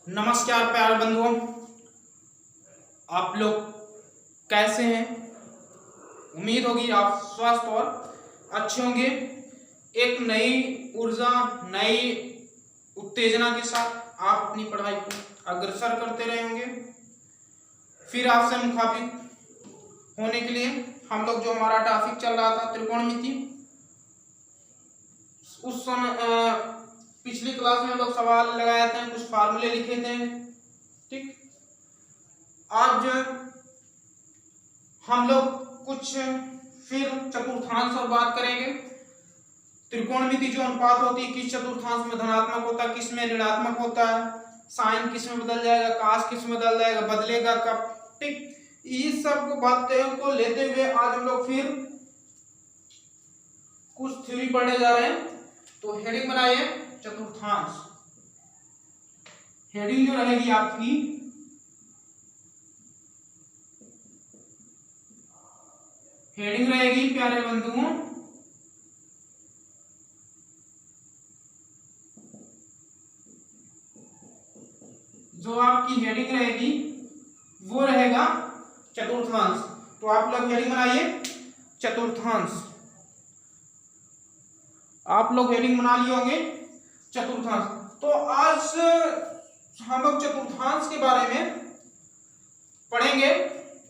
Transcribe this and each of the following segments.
नमस्कार प्यारे बंधुओं, आप लोग कैसे हैं। उम्मीद होगी आप स्वस्थ और अच्छे होंगे। एक नई ऊर्जा, नई उत्तेजना के साथ आप अपनी पढ़ाई को अग्रसर करते रहेंगे। फिर आपसे मुखातिब होने के लिए हम लोग जो हमारा टॉपिक चल रहा था त्रिकोणमिति, उस समय पिछली क्लास में लोग सवाल लगाए थे, कुछ फार्मूले लिखे थे। ठीक, आज हम लोग कुछ फिर चतुर्थांश और बात करेंगे। त्रिकोणमिति जो अनुपात होती है, किस चतुर्थांश में धनात्मक होता है, किस में ऋणात्मक होता है, साइन किस में बदल जाएगा, काश किस में बदल जाएगा, बदलेगा कब। ठीक, इस सब बातों को लेते हुए आज हम लोग फिर कुछ थ्योरी पढ़ने जा रहे हैं। तो हेडिंग बनाइए चतुर्थांश। हेडिंग जो रहेगी आपकी हेडिंग रहेगी प्यारे बंधुओं जो आपकी हेडिंग रहेगी वो रहेगा चतुर्थांश। तो आप लोग हेडिंग बनाइए चतुर्थांश। आप लोग हेडिंग बना लिए होंगे चतुर्थांश। तो आज हम लोग चतुर्थांश के बारे में पढ़ेंगे।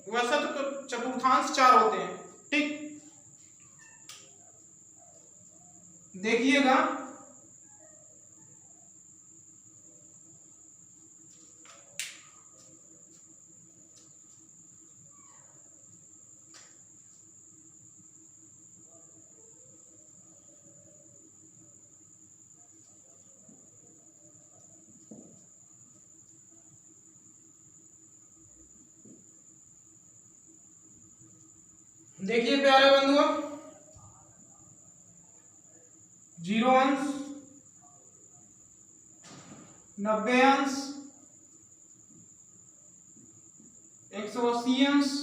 वैसे तो चतुर्थांश 4 होते हैं। ठीक, देखिएगा देखिए प्यारे बंधुओं, 0 अंश, 90 अंश, 180 अंश,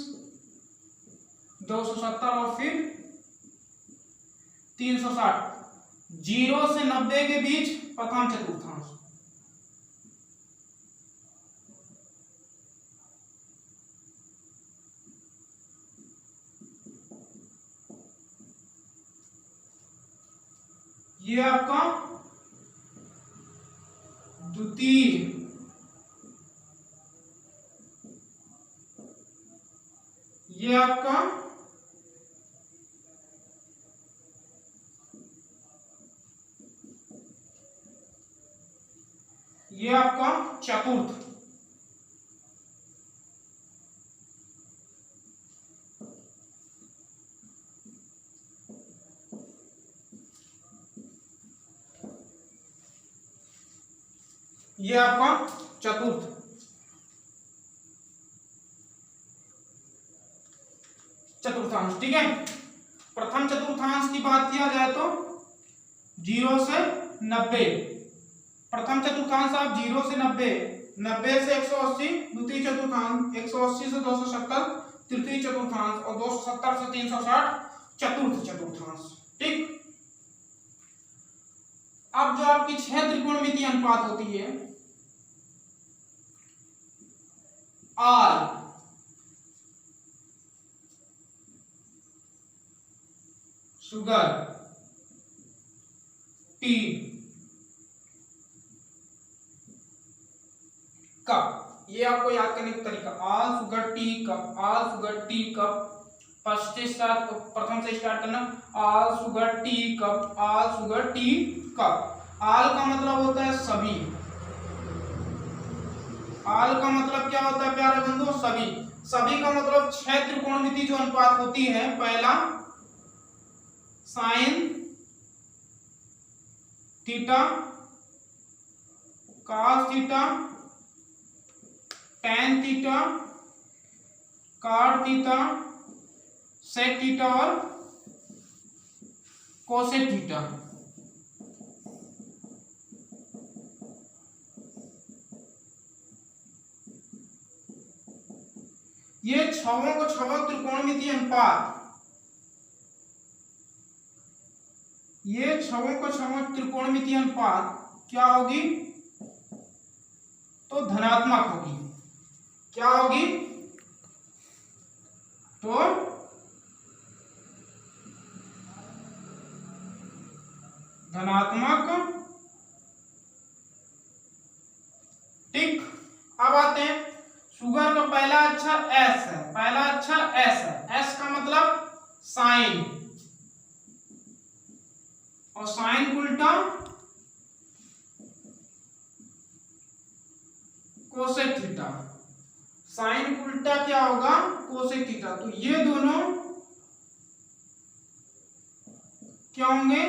270 और फिर 360। 0 से 90 के बीच प्रथम चतुर्थांश। ये आपका द्वितीय, ये आपका चतुर्थ। ये आपका चतुर्थ। चतुर्थांश। ठीक है, प्रथम चतुर्थांश की बात किया जाए तो 0 से 90। प्रथम चतुर्थांश आप 0 से 90, 90 से 180 द्वितीय चतुर्थांश, 180 से 270 तृतीय चतुर्थांश और 270 से 360 चतुर्थ चतुर्थांश। ठीक, अब जो आपकी 6 त्रिकोणमितीय अनुपात होती है, आर, शुगर, टी, कप। ये आपको याद करने का तरीका, R sugar tea cup, R sugar tea cup. प्रथम से स्टार्ट करना, R sugar tea cup, R sugar tea cup. आल का मतलब होता है सभी। आल का मतलब क्या होता है प्यारे बंधुओं? सभी। सभी का मतलब 6 त्रिकोणमिति जो अनुपात होती है, पहला sine theta, cos theta, tan theta, cot theta, sec theta और कोसेक थीटा। ये छवों को छवों त्रिकोणमितीय अनुपात, ये छवों को छवों त्रिकोणमितीय अनुपात क्या होगी? तो धनात्मक होगी। क्या होगी? तो धनात्मक। ठीक, अब आते हैं शुगर का पहला अक्षर एस है, पहला अक्षर एस है। एस का मतलब साइन, और साइन का उल्टा कोसेक थीटा। साइन का उल्टा क्या होगा? Cosec theta. तो ये दोनों क्या होंगे?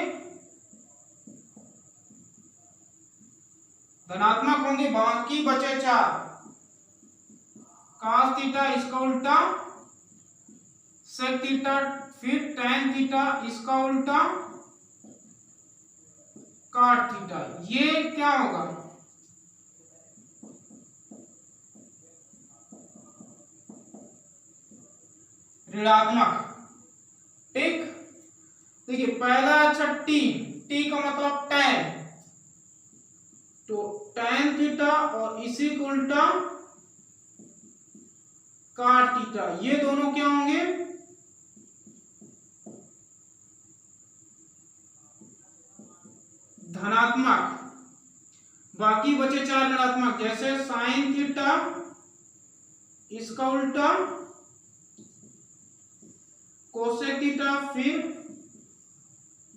धनात्मक होंगे। बाकी बचे 4, cos थीटा इसका उल्टा sec थीटा, फिर tan थीटा इसका उल्टा cot थीटा। ये क्या होगा? ऋणात्मक। ठीक, देखिए पहला अच्छा टी, टी का मतलब tan, तो tan थीटा और इसी को उल्टा cot थीटा, ये दोनों क्या होंगे? धनात्मक। बाकी बचे 4 ऋणात्मक, जैसे sin थीटा इसका उल्टा कोसेक थीटा, फिर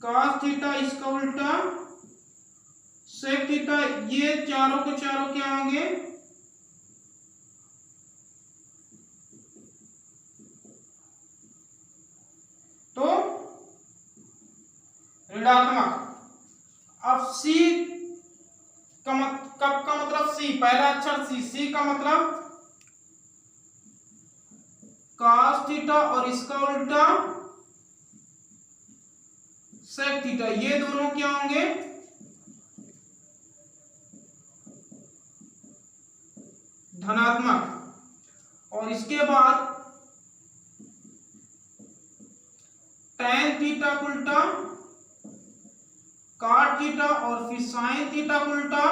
cos थीटा इसका उल्टा sec थीटा। ये चारों के चारों क्या होंगे? तो ऋणात्मक। अब C का मतलब C, पहला अक्षर C, C का मतलब cos थीटा और इसका उल्टा sec थीटा। ये दोनों क्या होंगे? धनात्मक। और इसके बाद tan थीटा का उल्टा cot थीटा और फिर sin थीटा का उल्टा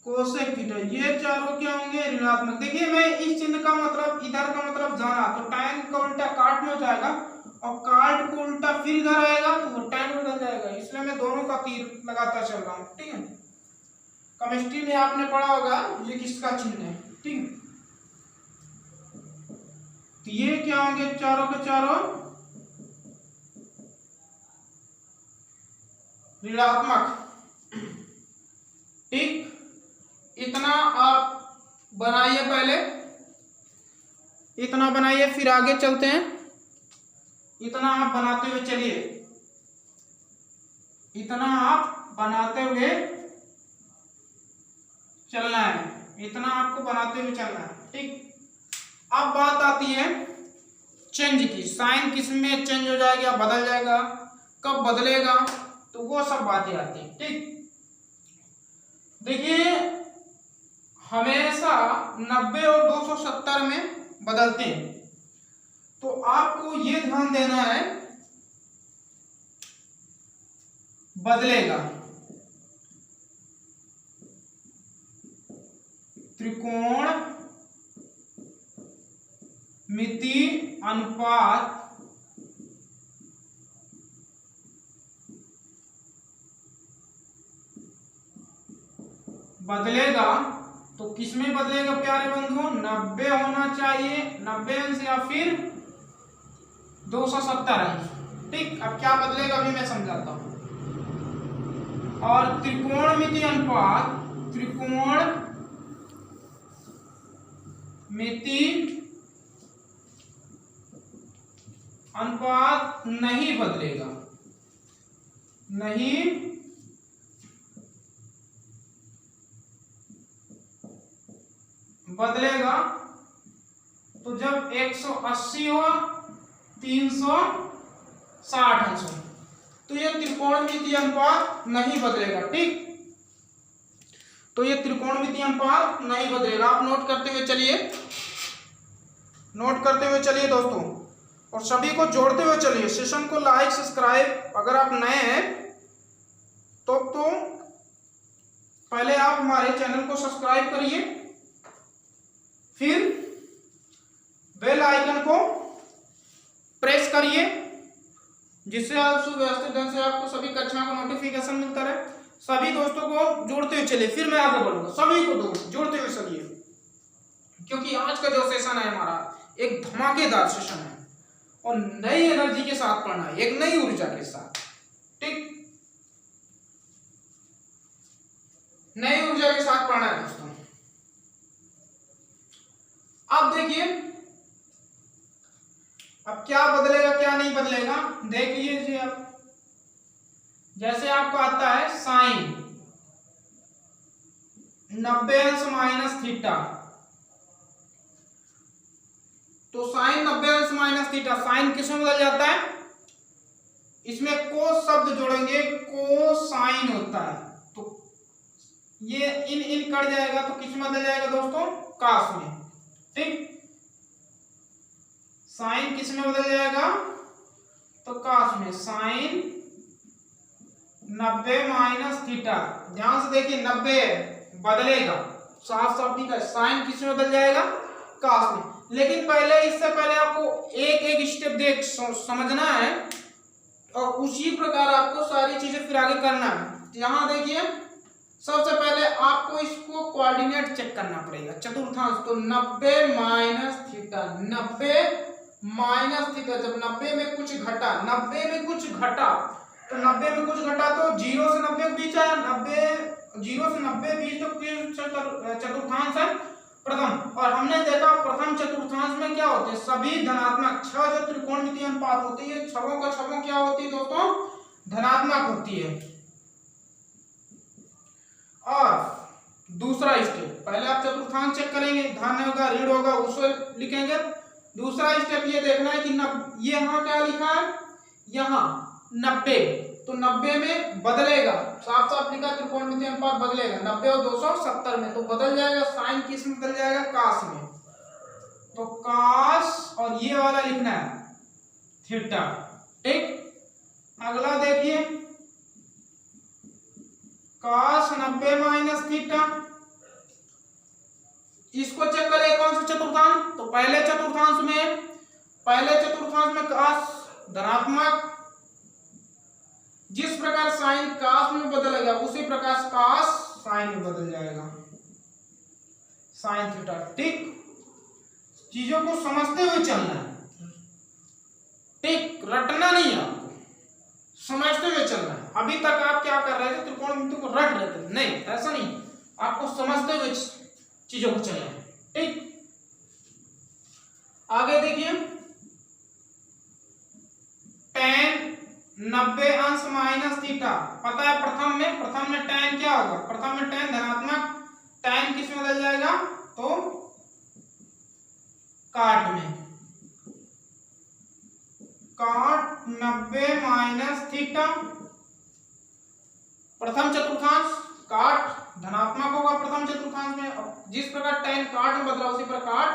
कोसेक थीटा। ये चारों क्या होंगे? ऋणात्मक। देखिए मैं इस चिन्ह का मतलब, इधर का मतलब जाना, तो tan का उल्टा cot में हो जाएगा और cot को उल्टा फिर इधर आएगा तो वो tan बदल जाएगा, इसलिए मैं दोनों का तीर लगाता चल रहा हूँ। ठीक है, केमिस्ट्री में आपने पढ़ा होगा ये किसका चिन्ह है। ठीक है, तो ये क्या होंगे? चारों के चारों ऋणात्मक। ठीक, इतना आप बनाइए, पहले इतना बनाइए, फिर आगे चलते हैं। इतना आप बनाते हुए चलिए, इतना आप बनाते हुए चलना है, इतना आपको बनाते हुए चलना है। ठीक, अब बात आती है चेंज की। साइन किस में चेंज हो जाएगा, बदल जाएगा, कब बदलेगा, तो वो सब बातें आती हैं। ठीक, देखिए हमेशा 90 और 270 में बदलते हैं, तो आपको ये ध्यान देना है बदलेगा। त्रिकोण मिति अनुपात बदलेगा, तो किसमें बदलेगा प्यारे बंधुओं? 90 होना चाहिए, 90 अंश, या फिर 270 अंश। ठीक, अब क्या बदलेगा अभी मैं समझाता हूं। और त्रिकोणमिति अनुपात, त्रिकोण मिति अनुपात नहीं बदलेगा, नहीं बदलेगा। तो जब 180 हो, 360 अंश हो, तो ये त्रिकोणमिति अनुपात नहीं बदलेगा। ठीक, तो ये त्रिकोणमिति अनुपात नहीं बदलेगा। आप नोट करते हुए चलिए, नोट करते हुए चलिए दोस्तों, और सभी को जोड़ते हुए चलिए। सेशन को लाइक सब्सक्राइब, अगर आप नए हैं तो पहले आप हमारे चैनल को सब्सक्राइब करिए, फिर बेल आइकन को प्रेस करिए, जिससे आप सुव्यवस्थित ढंग से आपको सभी कक्षाओं का नोटिफिकेशन मिलता रहे। सभी दोस्तों को जोड़ते हुए चलिए, फिर मैं आगे बढ़ूंगा। सभी को जोड़ते हुए चलिए, क्योंकि आज का जो सेशन है हमारा एक धमाकेदार सेशन है और नई एनर्जी के साथ पढ़ना है, एक नई ऊर्जा के साथ। ठीक, नई ऊर्जा के साथ पढ़ना है दोस्तों। अब देखिए, अब क्या बदलेगा क्या नहीं बदलेगा देख लीजिए आप। जैसे आपको आता है साइन 90 अंश माइनस थीटा, तो साइन 90 अंश माइनस थीटा साइन किस में बदल जाता है? इसमें कोस शब्द जोड़ेंगे, कोसाइन होता है, तो ये इन कट जाएगा तो किस में बदल जाएगा दोस्तों? कास में। ठीक, साइन किस में बदल जाएगा? तो कास में। साइन 90 माइनस थीटा, ध्यान से देखिए 90 बदलेगा, साफ साफ ठीक है। साइन किस में बदल जाएगा? कास में। लेकिन पहले, इससे पहले आपको एक एक स्टेप देख समझना है और उसी प्रकार आपको सारी चीजें फिर आगे करना है। यहां देखिए, सबसे पहले आपको इसको कोऑर्डिनेट चेक करना पड़ेगा, चतुर्थांश। तो 90 माइनस थीटा, 90 माइनस थीटा, जब 90 में कुछ घटा, 90 में कुछ घटा, तो 90 में कुछ घटा तो 0 से 90 के बीच आया, 0 से 90 बीच तो चतुर्थांश है प्रथम। और हमने देखा प्रथम चतुर्थांश में क्या होते हैं? सभी धनात्मक। 6 जो त्रिकोणमितीय अनुपात होती है, छवों का छवों क्या होती है दोस्तों? धनात्मक होती है। और दूसरा स्टेप, पहले आप चतुर्थांश चेक करेंगे, धन होगा ऋण होगा उसको लिखेंगे। दूसरा स्टेप ये देखना है कि ये यहाँ क्या लिखा है? यहाँ 90, तो 90 में बदलेगा, साफ साफ लिखा त्रिकोणमितीय अनुपात बदलेगा 90 और 270 में, तो बदल जाएगा। साइन किस में बदल जाएगा? कास में। तो कास, और ये वाला लिखना है थीटा। ठीक, अगला देखिए, कास 90 माइनस थीटा, इसको चेक करें कौन सा चतुर्थांश? तो पहले चतुर्थांश में कास धनात्मक, जिस प्रकार साइन कास में बदलेगा उसी प्रकार कास साइन में बदल जाएगा, साइन थीटा। ठीक, चीजों को समझते हुए चलना है, ठीक, रटना नहीं है आपको, समझते हुए चलना है। अभी तक आप क्या कर रहे थे? त्रिकोणमिति को रट रहे थे, नहीं, ऐसा नहीं, आपको समझते हुए चीजों को चलना है। ठीक, आगे देखिए, tan 90 अंश माइनस थीटा, पता है प्रथम में tan क्या होगा? प्रथम में tan धनात्मक, tan किस में बदल जाएगा? तो काट में, काट 90 माइनस थीटा, प्रथम चतुर्थांश, काट धनात्मक होगा प्रथम चतुर्थांश में। जिस प्रकार tan काट में बदला उसी प्रकार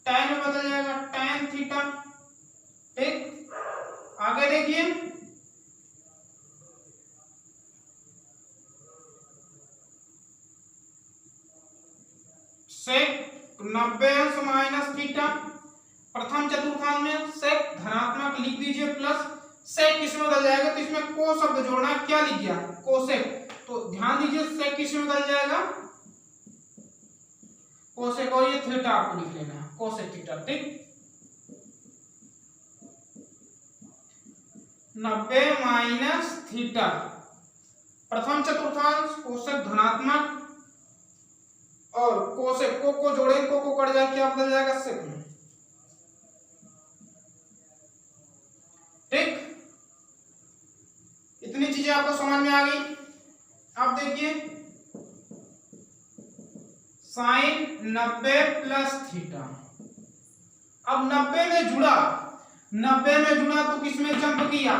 tan में बदल जाएगा, tan थीटा। ठीक, आगे देखिए, सेक 90 अंश माइनस थीटा, प्रथम चतुर्थांश में सेक धनात्मक लिख दीजिए, प्लस सेक किस में बदल जाएगा? तो इसमें को शब्द जोड़ना है, क्या लिख दिया? कोसेक। तो ध्यान दीजिए, सेक किस में बदल जाएगा? कोसेक, और ये थीटा आपको लिख लेना है, कोसेक थीटा। ठीक, 90 माइनस थीटा, प्रथम चतुर्थांश कोसेक धनात्मक, और कोसेक को जोड़ेंगे, को कट जाए, क्या बदल जाएगा? सेक में। ठीक, इतनी चीजें आपको समझ में आ गई। अब देखिए, साइन 90 प्लस थीटा, अब 90 में जुड़ा, 90 में जुड़ा तो किसमें जंप किया?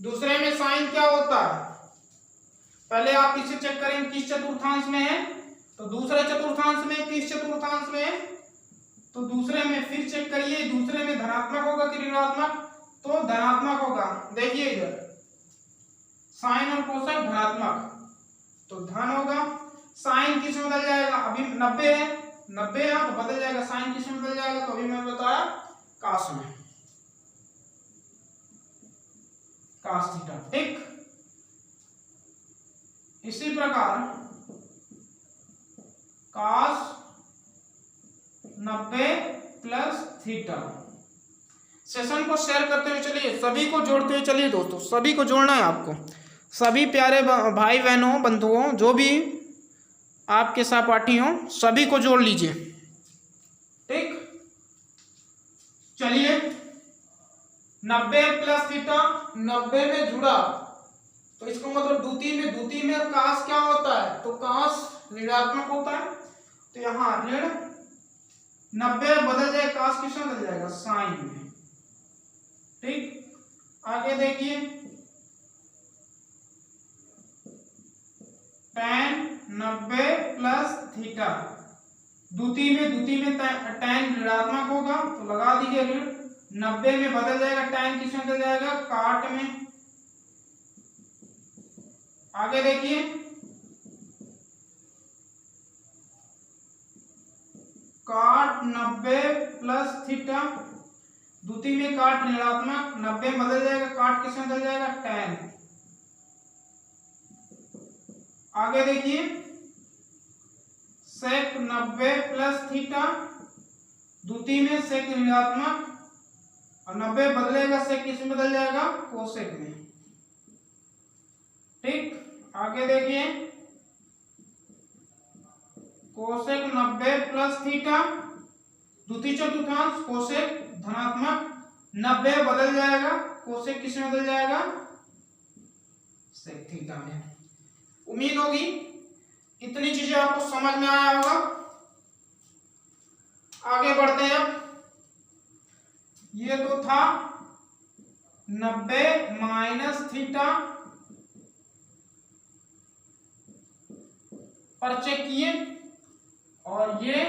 दूसरे में साइन क्या होता है? पहले आप इसे चेक करें किस चतुर्थांश में है, तो दूसरे चतुर्थांश में। किस चतुर्थांश में? तो दूसरे में। फिर चेक करिए, दूसरे में धनात्मक होगा कि ऋणात्मक? तो धनात्मक होगा। देखिए इधर साइन और कोसाइन धनात्मक, तो धन होगा। साइन किस में बदल जाएगा, अभी 90 है, 90 है तो बदल जाएगा, साइन किस में बदल जाएगा, तो अभी मैं बताया काश में, काश थीटा। ठीक, इसी प्रकार काश 90 प्लस थीटा। सेशन को शेयर करते हुए चलिए, सभी को जोड़ते हुए चलिए दोस्तों, सभी को जोड़ना है आपको, सभी प्यारे भाई बहनों बंधुओं जो भी आपके सहपाठी हों सभी को जोड़ लीजिए। ठीक, चलिए 90 प्लस थीटा 90 में जुड़ा, तो इसका मतलब द्वितीय में काश क्या होता है, तो काश ऋणात्मक होता है, तो यहाँ ऋण 90 बदल जाए, काश किसमें बदल जाएगा, साइन में। ठीक, आगे देखिए tan 90 प्लस थीटा, द्वितीय में tan ऋणात्मक होगा तो लगा दीजिए ऋण, 90 में बदल जाएगा, tan किसमें बदल जाएगा, काट में। आगे देखिए काट 90 प्लस थीटा, द्वितीय में काट ऋणात्मक, 90 में बदल जाएगा, काट किसमें बदल जाएगा, tan। आगे देखिए sec 90 प्लस थीटा, द्वितीय में sec ऋणात्मक और 90 बदलेगा, sec किसमें बदल जाएगा, कोसेक में। ठीक, आगे देखिए कोसेक 90 प्लस थीटा, द्वितीय चतुर्थांश कोसेक धनात्मक, 90 बदल जाएगा, कोसेक किसमें बदल जाएगा, सेक थीटा में। उम्मीद होगी इतनी चीजें आपको समझ में आया होगा। आगे बढ़ते हैं, ये तो था 90 माइनस थीटा पर चेक किए, और ये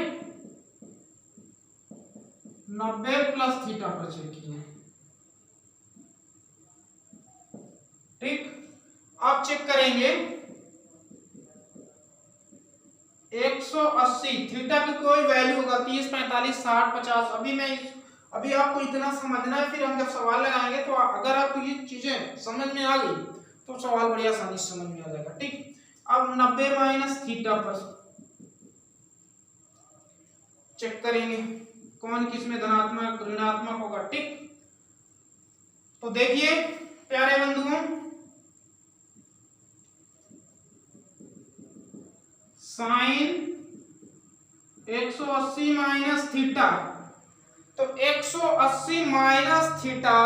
90 प्लस थीटा पर चेक किए। ठीक, अब चेक करेंगे 180, थीटा की कोई वैल्यू होगा 30, 45, 60, 50। अभी आपको इतना समझना है, फिर हम जब सवाल लगाएंगे तो अगर आपको ये चीजें समझ में आ गई तो सवाल बड़ी आसानी से समझ में आ जाएगा। ठीक, अब 90 माइनस थीटा पर चेक करेंगे कौन किसमें धनात्मक ऋणात्मक होगा। ठीक, तो देखिए प्यारे बंधुओं, साइन 180 माइनस थीटा, तो 180 माइनस थीटा,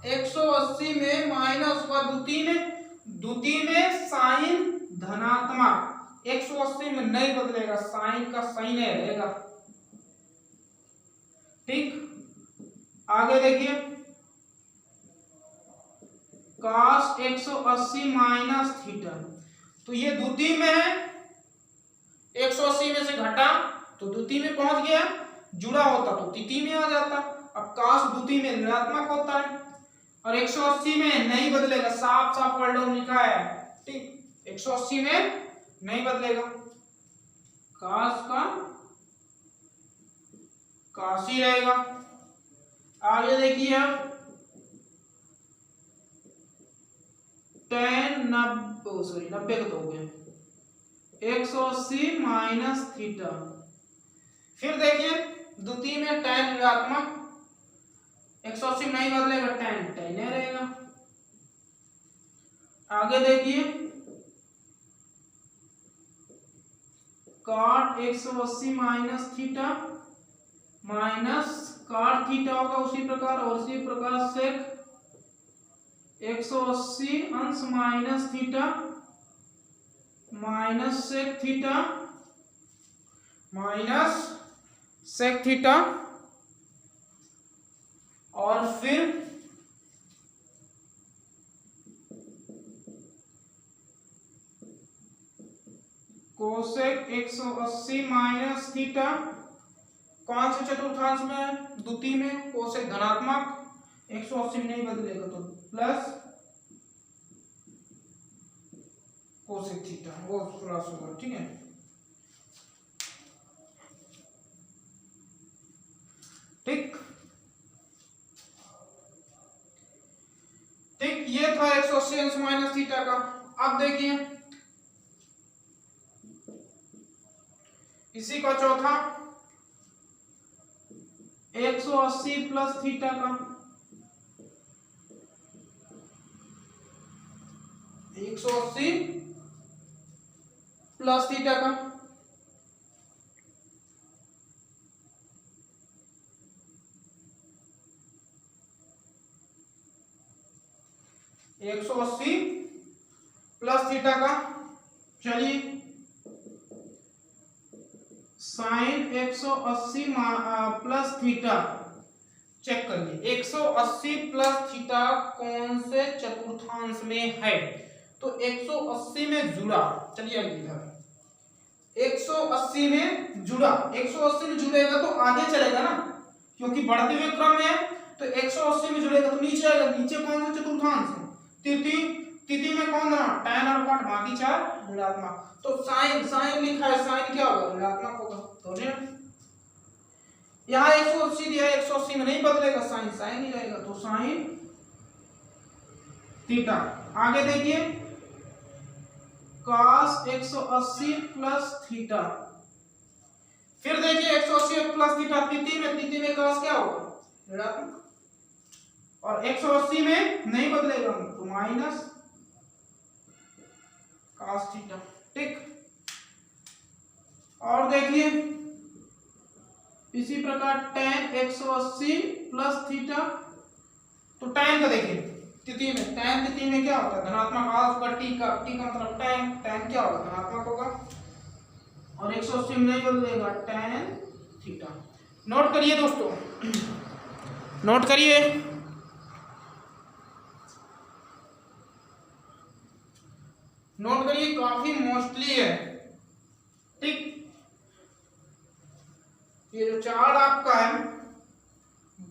180 में माइनस हुआ, द्वितीय में साइन धनात्मक, 180 में नहीं बदलेगा, साइन का साइन रहेगा। ठीक, आगे देखिए cos 180 माइनस थीटा, तो ये द्वितीय में है, 180 में से घटा तो द्वितीय में पहुंच गया, जुड़ा होता तो तृतीय में आ जाता। अब cos द्वितीय में ऋणात्मक होता है और 180 में नहीं बदलेगा, साफ साफ वर्ड लिखा है। ठीक, 180 में नहीं बदलेगा, cos का cos ही रहेगा। आगे देखिए अब tan 90 का तो हो गया 180 माइनस थीटा, फिर देखिए द्वितीय में tan ऋणात्मक, 180 नहीं बदलेगा, tan ही रहेगा। आगे देखिए cot 180 minus theta minus cot theta होगा उसी प्रकार, और उसी प्रकार sec 180 अंश minus theta minus sec theta minus sec theta, और फिर कोसेक 180 माइनस थीटा, कौन से चतुर्थांश में, द्वितीय में, कोसेक धनात्मक, 180 में नहीं बदलेगा तो प्लस कोसेक थीटा वो प्लस होगा, ठीक है। ठीक ठीक, ये था 180 अंश माइनस थीटा का। अब देखिए इसी का चौथा 180 प्लस थीटा का, 180 प्लस थीटा का, एक सौ अस्सी प्लस थीटा का। चलिए साइन 180 प्लस थीटा चेक करिए। 180 प्लस थीटा कौन से चतुर्थांश में है? तो 180 में जुड़ा, चलिए इधर 180 में जुड़ा, 180 में जुड़ेगा तो आगे चलेगा ना, क्योंकि बढ़ते हुए क्रम में है। तो 180 में जुड़ेगा तो नीचे आएगा। नीचे कौन सा चतुर्थांश है? तिथि। तिथि में कौन धना? tan और cot, बाकी चार ऋणात्मक। तो साइन, साइन लिखा है, साइन क्या होगा? ऋणात्मक होगा। तो ऋण। यहाँ 180 दिया है, 180 में नहीं बदलेगा, साइन साइन ही रहेगा। तो साइन थीटा। आगे देखिए cos 180 प्लस थीटा। फिर देखिए 180 प्लस थीटा, तिथि में cos क्या होगा? ऋणात्मक। और 180 में नहीं बदलेगा तो माइनस cos थीटा। ठीक। और देखिए इसी प्रकार tan 180 प्लस थीटा। तो tan का देखिए तिथि में, tan तिथि में क्या होता है? धनात्मक। cos का t का मतलब tan क्या होगा? धनात्मक होगा। और 180 में नहीं बदलेगा, tan थीटा। नोट करिए दोस्तों, नोट करिए। नोट करिए, काफी मोस्टली है। ठीक, ये जो चार्ट आपका है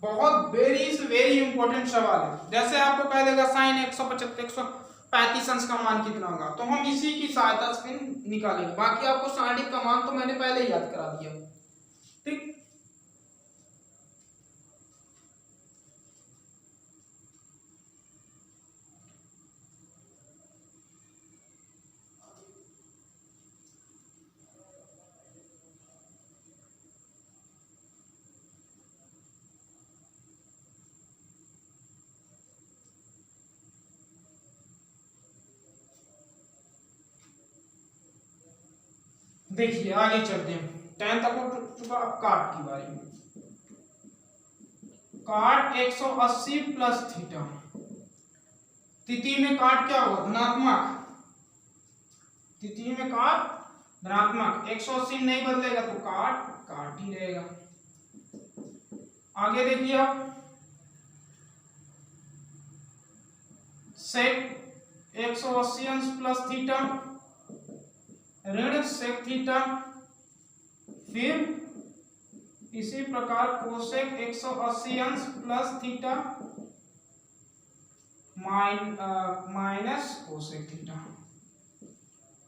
बहुत वेरी इंपॉर्टेंट सवाल है। जैसे आपको कह देगा साइन 175 135 अंश का मान कितना होगा, तो हम इसी की सहायता से निकालेंगे। बाकी आपको साइन का मान तो मैंने पहले ही याद करा दिया। ठीक, देखिए आगे चलते हैं। tan तक हो चुका, अब काट की बारी में। काट 180 प्लस थीटा। तिथि में काट क्या होगा? धनात्मक। तिथि में काट धनात्मक। 180 नहीं बदलेगा तो काट काट ही रहेगा। आगे देखिए आप सेक 180 अंश प्लस थीटा, ऋण सेक थीटा। फिर इसी प्रकार कोसेक 180 अंश plus theta minus cosec theta.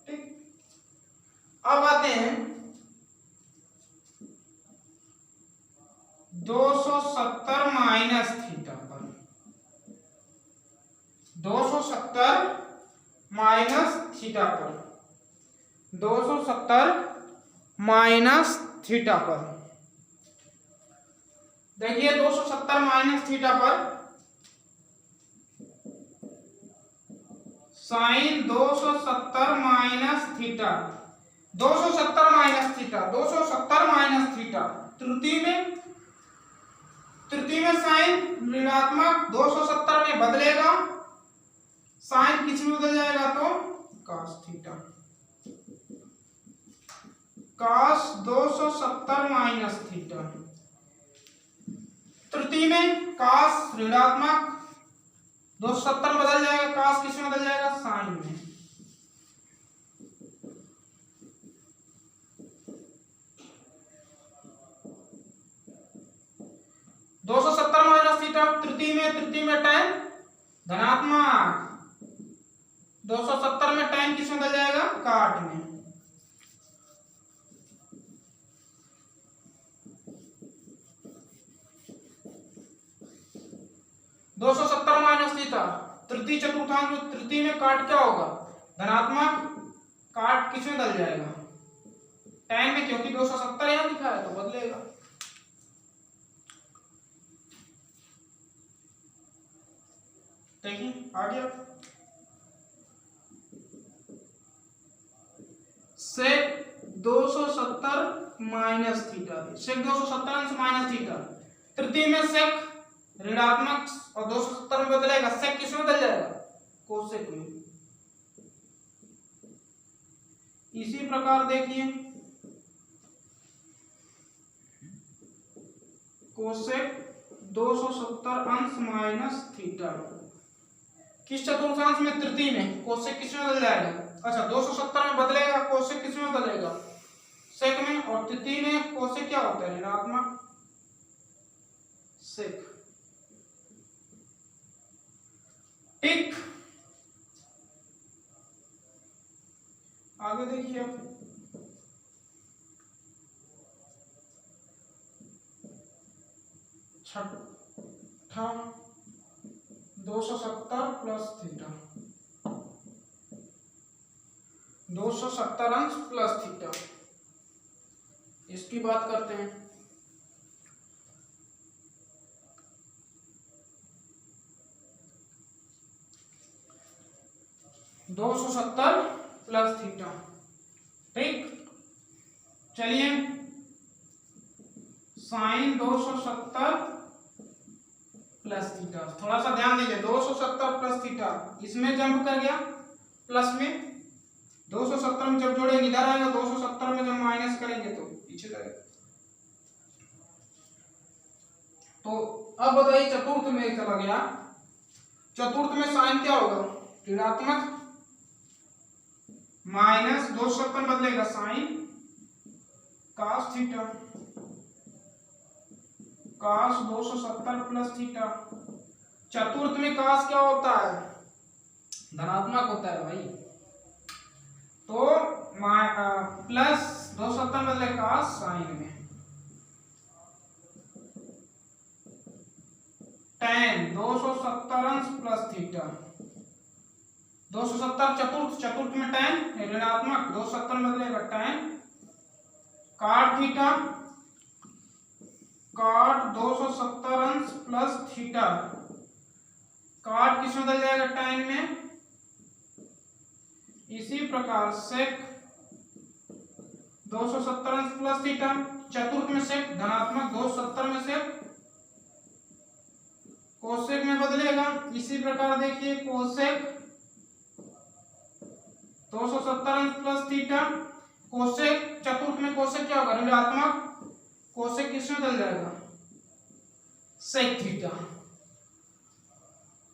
ठीक, अब आते हैं 270 माइनस थीटा पर। 270 माइनस थीटा पर, 270 माइनस थीटा पर। देखिए 270 माइनस थीटा पर sine 270 minus theta, 270 minus theta, 270 minus theta. तृतीय में साइन ऋणात्मक 270 में बदलेगा, साइन किस में बदल जाएगा? तो cos theta. cos 270 minus theta. तृतीय में cos ऋणात्मक 270 बदल जाएगा, cos किस में बदल जाएगा? साइन में। दो सौ सत्तर माइनस थीटा। तृतीय में tan धनात्मक 270 में tan किसमें बदल जाएगा? काट में। दो सौ सत्तर माइनस थीटा, तृतीय चतुर्थांश में तृतीय में काट क्या होगा? धनात्मक। काट किसमें बदल जाएगा? tan में, क्योंकि 270 यहां लिखा है तो बदलेगा। देखिए आ गया। सेक 270 माइनस थीटा, सेक 270 अंश माइनस थीटा, तृतीय में सेक ऋणात्मक और 270 में बदलेगा। सेक किसमें बदल जाएगा? कोसेक में। इसी प्रकार देखिए कोसेक 270 अंश माइनस थीटा, किस चतुर्थांश में? तृतीय में। कोसेक किसमें बदल जाएगा? अच्छा 270 में बदलेगा, कोसेक किसमें बदलेगा? सेक में। और तृतीय में कोसेक क्या होता है? ऋणात्मक सेक। ठीक, आगे देखिए आप। छठा 270 प्लस थीटा, 270 अंश प्लस थीटा, इसकी बात करते हैं। दो सौ सत्तर प्लस थीटा। ठीक, चलिए साइन 270 प्लस थीटा, थोड़ा सा ध्यान दीजिए। 270 प्लस थीटा, इसमें जंप कर गया प्लस में, 270 में जब जोड़ेंगे इधर आएगा, 270 में जब माइनस करेंगे तो पीछे जाएगा। तो अब बताइए चतुर्थ में चला गया, चतुर्थ में साइन क्या होगा? ऋणात्मक, माइनस 270 में बदलेगा sine cos theta, cos 270 plus theta. चतुर्थ में cos क्या होता है? धनात्मक होता है भाई। तो प्लस 270 में बदले cos साइन में, tan 270 अंश प्लस थीटा, 270 चतुर्थ, चतुर्थ में tan ऋणात्मक, 270 में बदलेगा tan काट थीटा, काट 270 अंश प्लस थीटा, काट किस में बदल जाएगा? tan में। इसी प्रकार सेक 270 अंश प्लस थीटा, चतुर्थ में सेक धनात्मक, 270 में सेक कोसेक में बदलेगा। इसी प्रकार देखिए कोसेक 270 अंश प्लस थीटा, कोसेक चतुर्थ में कोसेक क्या होगा? ऋणात्मक, कोसेक किसमें बदल जाएगा? Sec theta.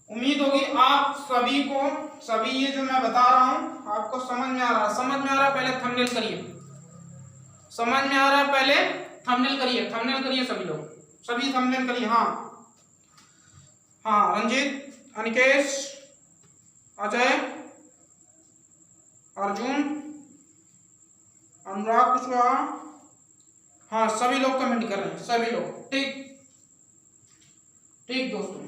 उम्मीद होगी आप सभी को, सभी ये जो मैं बता रहा हूं आपको समझ में आ रहा है। समझ में आ रहा है? पहले थंबनेल करिए। समझ में आ रहा है? पहले थंबनेल करिए, थंबनेल करिए सभी लोग, सभी थंबनेल करिए। हाँ हाँ, रंजीत, अनिकेश, अजय, अर्जुन, अनुराग कुशवाहा, हाँ सभी लोग कमेंट कर रहे हैं, सभी लोग। ठीक ठीक दोस्तों,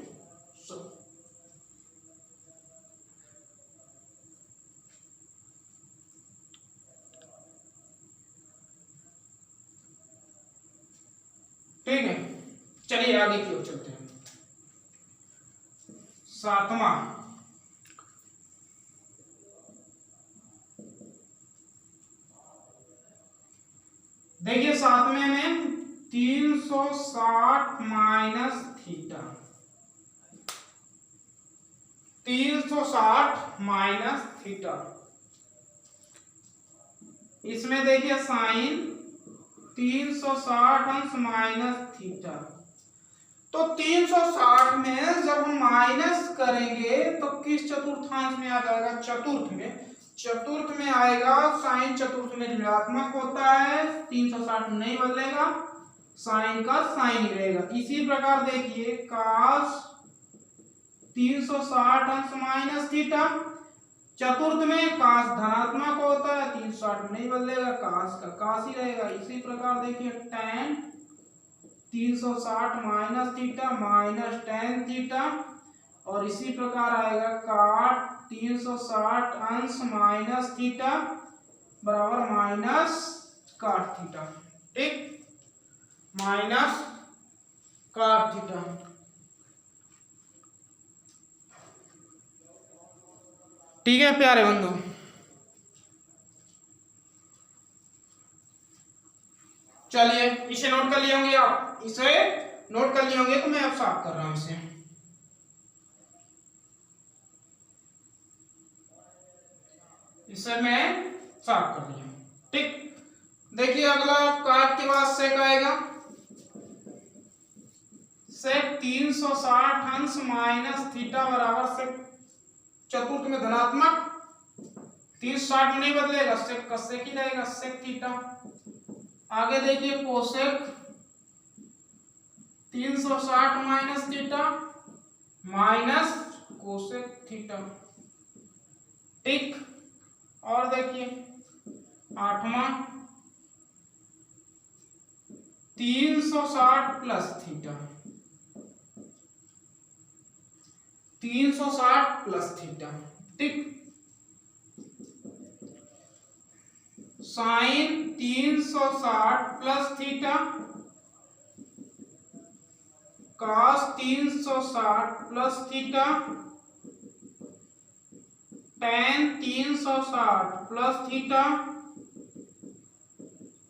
ठीक है। चलिए आगे की ओर चलते हैं। सातवां, देखिए सातवें में 360 माइनस थीटा, 360 माइनस थीटा, इसमें देखिए साइन 360 अंश माइनस थीटा। तो 360 में जब हम माइनस करेंगे तो किस चतुर्थांश में आ जाएगा? चतुर्थ में। चतुर्थ में आएगा, साइन चतुर्थ में ऋणात्मक होता है, 360 नहीं बदलेगा, साइन का साइन ही रहेगा। इसी प्रकार देखिए cos 360 अंश माइनस थीटा, चतुर्थ में काश धनात्मक होता है, 360 में नहीं बदलेगा, काश का काश ही रहेगा। इसी प्रकार देखिए tan 360 minus theta minus tan theta, और इसी प्रकार आएगा काट 360 अंश माइनस थीटा बराबर माइनस काट थीटा। ठीक, माइनस काट थीटा। ठीक है प्यारे बंधु, चलिए इसे नोट कर लिए होंगे आप, इसे नोट कर लिए होंगे तो मैं अब साफ कर रहा हूं इसे मैं साफ कर लिया। ठीक, देखिए अगला काट के बाद सेक आएगा, सेक 360 अंश माइनस थीटा बराबर सेक चतुर्थ में धनात्मक 360 में नहीं बदलेगा, सेक का सेक ही रहेगा, सेक थीटा। आगे देखिए cosec 360 minus theta minus cosec theta. ठीक, और देखिए आठवां 360 प्लस थीटा, 360 प्लस थीटा। ठीक, sine 360 plus theta cos 360 plus theta tan 360 plus theta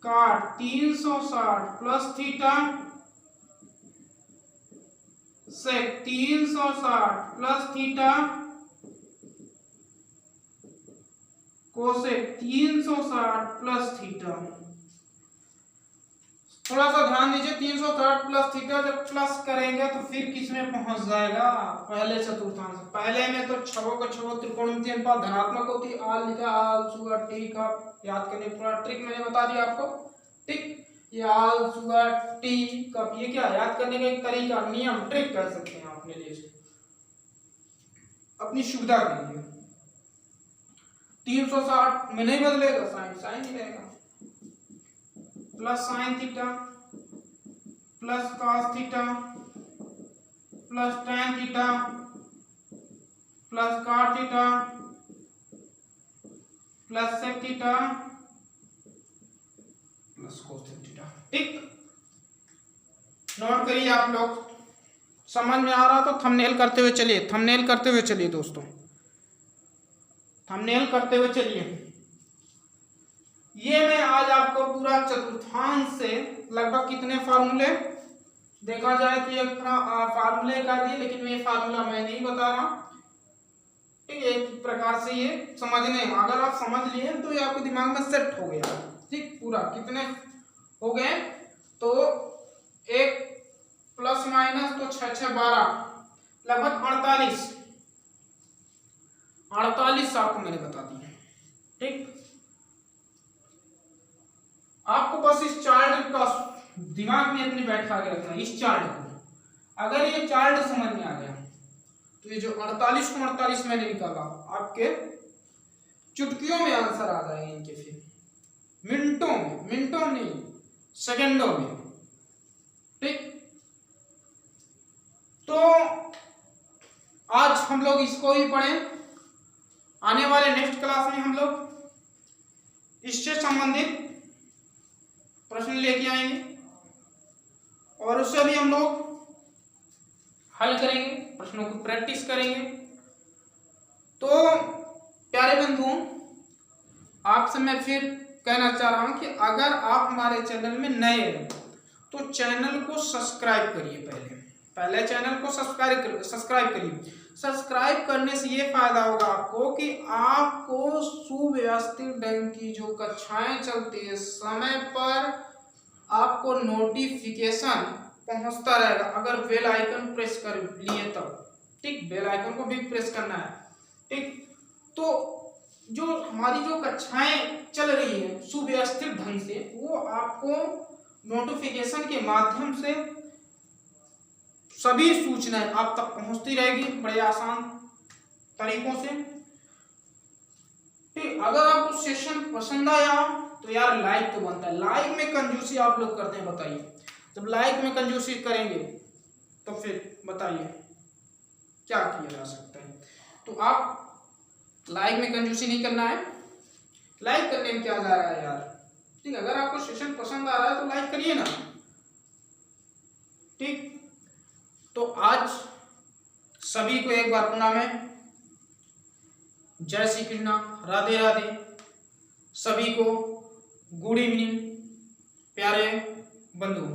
cot 360 plus theta sec 360 plus theta cosec 360 plus theta. थोड़ा सा ध्यान दीजिए, 360 प्लस थीटा जब प्लस करेंगे तो फिर किस में पहुंच जाएगा, पहले चतुर्थांश। पहले में तो छवो का छवो त्रिकोणमितीय अनुपात धनात्मक होती, आल लिखा आल सुगा टी का याद करने पूरा ट्रिक मैंने बता दिया आपको। ठीक, ये आल सुगा टी का ये क्या याद करने का एक तरीका, नियम, ट्रिक कर सकते हैं अपने लिए अपनी सुविधा के लिए। 360 में नहीं बदलेगा, साइन साइन ही रहेगा, plus sine theta plus cos theta plus tan theta plus cot theta plus sec theta plus cos theta. ठीक, नोट करिए आप लोग, समझ में आ रहा तो थंबनेल करते हुए चलिए, थंबनेल करते हुए चलिए दोस्तों, थंबनेल करते हुए चलिए। ये मैं आज आपको पूरा चतुर्थांश से लगभग कितने फार्मूले देखा जाए तो एक फार्मूले का दिए, लेकिन ये फार्मूला मैं नहीं बता रहा। ठीक, एक प्रकार से ये समझने, अगर आप समझ लिए तो ये आपके दिमाग में सेट हो गया। ठीक, पूरा कितने हो गए तो एक प्लस माइनस तो 6 6 12 लगभग 48 आपको मैंने बता दिया। ठीक, आपको बस इस चार्ट का दिमाग में अपने बैठा के रखना है। इस चार्ट को अगर ये चार्ट समझ में आ गया तो ये जो 48 को 48 मैंने निकाला आपके चुटकियों में आंसर आ जाएंगे इनके, फिर मिनटों नहीं सेकंडों में। ठीक, तो आज हम लोग इसको ही पढ़े, आने वाले नेक्स्ट क्लास में हम लोग इससे संबंधित प्रश्न लेके आएंगे और उससे भी हम लोग हल करेंगे, प्रश्नों को प्रैक्टिस करेंगे। तो प्यारे बंधुओं, आपसे मैं फिर कहना चाह रहा हूं कि अगर आप हमारे चैनल में नए हैं तो चैनल को सब्सक्राइब करिए। पहले चैनल को सब्सक्राइब करिए। सब्सक्राइब करने से ये फायदा होगा आपको कि आपको सुव्यवस्थित ढंग की जो कक्षाएं चलती है समय पर आपको नोटिफिकेशन पहुंचता रहेगा, अगर बेल आइकन प्रेस कर लिए तब। ठीक, बेल आइकन को भी प्रेस करना है। ठीक, तो जो हमारी जो कक्षाएं चल रही है सुव्यवस्थित ढंग से, वो आपको नोटिफिकेशन के माध्यम से सभी सूचनाएं आप तक पहुंचती रहेगी बड़े आसान तरीकों से। ठीक, अगर आपको सेशन पसंद आया तो यार लाइक तो बनता है। लाइक में कंजूसी आप लोग करते हैं, बताइए। जब लाइक में कंजूसी करेंगे तो फिर बताइए क्या किया जा सकता है। तो आप लाइक में कंजूसी नहीं करना है, लाइक करने में क्या जा रहा है यार। ठीक, अगर आपको सेशन पसंद आ रहा है तो लाइक करिए ना। ठीक, तो आज सभी को एक बार पुनः मैं जय श्री कृष्णा, राधे राधे। सभी को गुड इवनिंग प्यारे बंधु।